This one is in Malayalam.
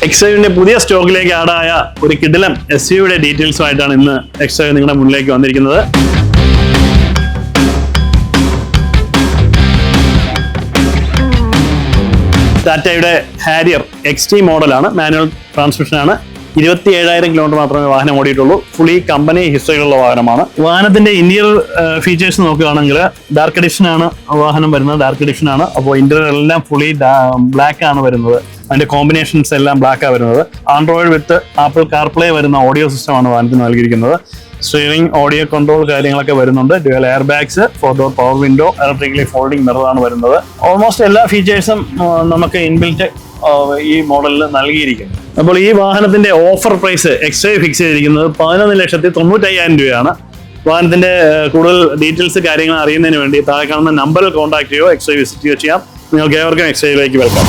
എക്സൈവിന്റെ പുതിയ സ്റ്റോക്കിലേക്ക് ആഡായ ഒരു കിടിലൻ SUV ഡീറ്റെയിൽസുമായിട്ടാണ് ഇന്ന് എക്സൈവ് നിങ്ങളുടെ മുന്നിലേക്ക് വന്നിരിക്കുന്നത്. ടാറ്റയുടെ ഹാരിയർ XT മോഡലാണ്, മാനുവൽ ട്രാൻസ്മിഷനാണ്. 27,000 കിലോമീറ്റർ മാത്രമേ വാഹനം ഓടിയിട്ടുള്ളൂ. ഫുള്ളി കമ്പനി ഹിസ്റ്ററിയുള്ള വാഹനമാണ്. വാഹനത്തിന്റെ ഇന്റീരിയർ ഫീച്ചേഴ്സ് നോക്കുകയാണെങ്കിൽ ഡാർക്ക് എഡിഷൻ ആണ് വാഹനം വരുന്നത്. ഡാർക്ക് എഡിഷൻ ആണ്. അപ്പോൾ ഇന്റീരിയർ എല്ലാം ഫുള്ളി ബ്ലാക്ക് ആണ് വരുന്നത്. അതിന്റെ കോമ്പിനേഷൻസ് എല്ലാം ബ്ലാക്കാണ് വരുന്നത്. ആൻഡ്രോയിഡ് വിത്ത് ആപ്പിൾ കാർപ്ലേ വരുന്ന ഓഡിയോ സിസ്റ്റമാണ് വാഹനത്തിന് നൽകിയിരിക്കുന്നത്. സ്റ്റിയറിംഗ്, ഓഡിയോ കൺട്രോൾ കാര്യങ്ങളൊക്കെ വരുന്നുണ്ട്. Dual air bags, 4-door power window, electrically folding മിററാണ് വരുന്നത്. ഓൾമോസ്റ്റ് എല്ലാ ഫീച്ചേഴ്സും നമുക്ക് ഇൻബിൽറ്റ് ഈ മോഡലിൽ നൽകിയിരിക്കുന്നു. അപ്പോൾ ഈ വാഹനത്തിന്റെ ഓഫർ പ്രൈസ് എക്സ്ട്രാ ഫിക്സ് ചെയ്തിരിക്കുന്നത് 11,95,000 രൂപയാണ്. വാഹനത്തിന്റെ കൂടുതൽ ഡീറ്റെയിൽസ് കാര്യങ്ങൾ അറിയുന്നതിന് വേണ്ടി താഴെ കാണുന്ന നമ്പറിൽ കോൺടാക്ട് ചെയ്യുകയോ എക്സ്ട്രാ വിസിറ്റ് ചെയ്യുകയോ ചെയ്യാം. നിങ്ങൾക്ക് ഏവർക്കും എക്സ്ട്രയിലേക്ക് വെൽക്കം.